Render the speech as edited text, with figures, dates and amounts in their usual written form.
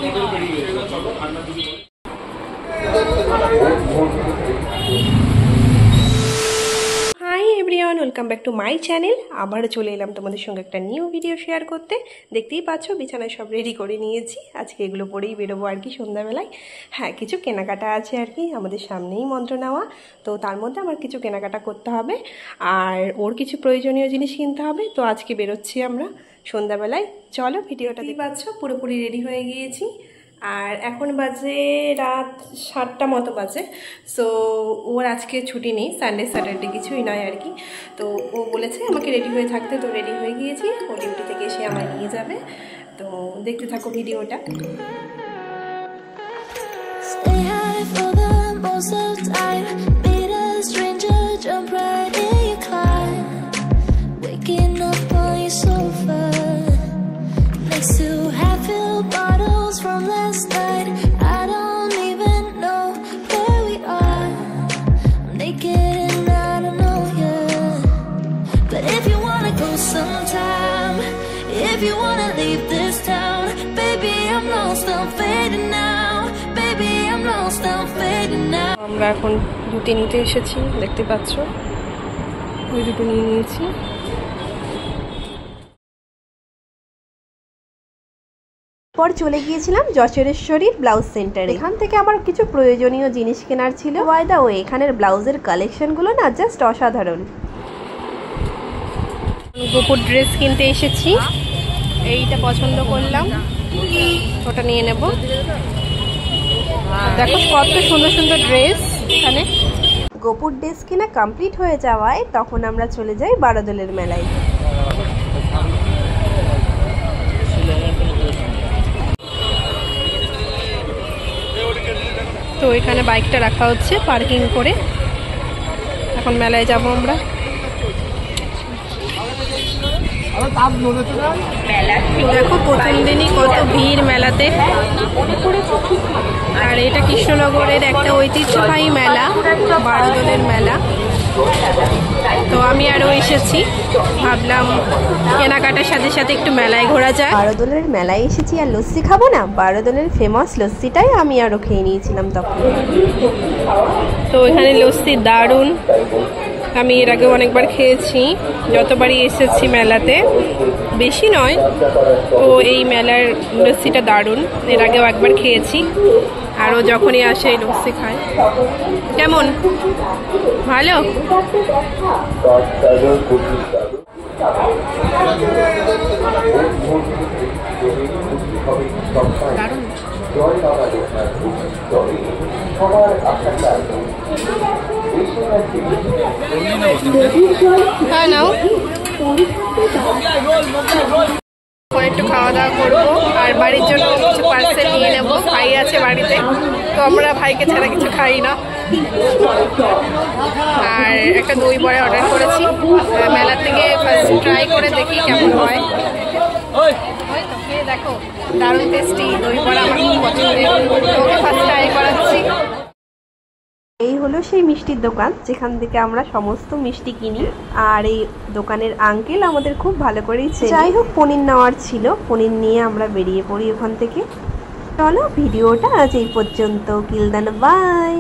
Hi everyone, welcome back to my channel. আবারও চলে এলাম তোমাদের সঙ্গে একটা নিউ ভিডিও শেয়ার করতে। দেখতেই পাচ্ছ বিছানায় সব রেডি করে নিয়েছি। আজকে এগুলো পরেই বেরোবো আর কি সন্ধ্যাবেলায়। হ্যাঁ, কিছু কেনাকাটা আছে আর কি, আমাদের সামনেই মন্ত্র নেওয়া, তো তার মধ্যে আমার কিছু কেনাকাটা করতে হবে আর ওর কিছু প্রয়োজনীয় জিনিস কিনতে হবে। তো আজকে বেরোচ্ছি আমরা সন্ধ্যাবেলায়। চলো ভিডিওটা দেখতে পাচ্ছ, পুরোপুরি রেডি হয়ে গিয়েছি আর এখন বাজে রাত 7টা মতো বাজে। সো ওর আজকে ছুটি নেই, সানডে স্যাটারডে কিছুই নয় আর কি। তো ও বলেছে আমাকে রেডি হয়ে থাকতে, তো রেডি হয়ে গিয়েছি। ও ডিউটি থেকে এসে আমায় নিয়ে যাবে। তো দেখতে থাকো ভিডিওটা। Sometime, if you wanna leave this town, baby, I'm lost, I'm fading now. Baby, I'm lost, I'm fading now. আমরা এখন দুটো নিতে এসেছি, দেখতে পাচ্ছ ওই দুটো নিয়ে নিয়েছি। পর চলে গিয়েছিলাম যশোরেশ্বরীর ব্লাউজ সেন্টারে। এখান থেকে আমার কিছু প্রয়োজনীয় জিনিস কেনার ছিল। বাই দা ওয়ে, এখানের ব্লাউজের কালেকশনগুলো না জাস্ট অসাধারণ। গোপুর ড্রেস কিনতে এসেছি, এইটা পছন্দ করলাম, ওটা নিয়ে নেব। দেখো কত সুন্দর সুন্দর ড্রেস এখানে। গোপুর ড্রেস কিনা কমপ্লিট হয়ে যাওয়ায় তখন আমরা চলে যাই বারোদলের মেলায়। তো এখানে বাইকটা রাখা হচ্ছে পার্কিং করে, এখন মেলায় যাব আমরা। দেখো প্রথম দিনই কত ভিড় মেলাতে। আর এটা কৃষ্ণনগরের একটা ঐতিহ্যবাহী মেলা, বারোদলের মেলা। তো আমি আরও এসেছি, ভাবলাম কেনাকাটার সাথে সাথে একটু মেলায় ঘোরা যায়। বারোদলের মেলায় এসেছি আর লস্যি খাবো না? বারোদলের ফেমাস লস্যিটাই আমি আরও খেয়ে নিয়েছিলাম তখন। তো এখানে লস্যি দারুণ, আমি এর আগে অনেকবার খেয়েছি, যতবারই এসেছি মেলাতে, বেশি নয়। তো এই মেলার লস্যিটা দারুণ, এর আগেও একবার খেয়েছি, আরও যখনই আসে এই লস্যি খায়। কেমন? ভালো? দারুণ। হ্যাঁ নাও, একটু খাওয়া দাওয়া করবো আর বাড়ির জন্য কিছু পার্সেল নিয়ে নেবো। ভাই আছে বাড়িতে, তো আমরা ভাইকে ছাড়া কিছু খাই না। আর একটা দই বড়া অর্ডার করেছি মেলা থেকে, ফার্স্ট ট্রাই করে দেখি কেমন হয়। দেখো দারুণ টেস্টি দই বড়া, আমার খুব পছন্দের, ওকে ফার্স্ট ট্রাই করাচ্ছি। এই হলো সেই মিষ্টির দোকান যেখান থেকে আমরা সমস্ত মিষ্টি কিনি। আর এই দোকানের আঙ্কেল আমাদের খুব ভালো করেই চেনে। যাই হোক, পনির নেওয়ার ছিল, পনির নিয়ে আমরা বেরিয়ে পড়ি ওখান থেকে। চলো ভিডিওটা আজ এই পর্যন্ত, কিল দেন, বাই।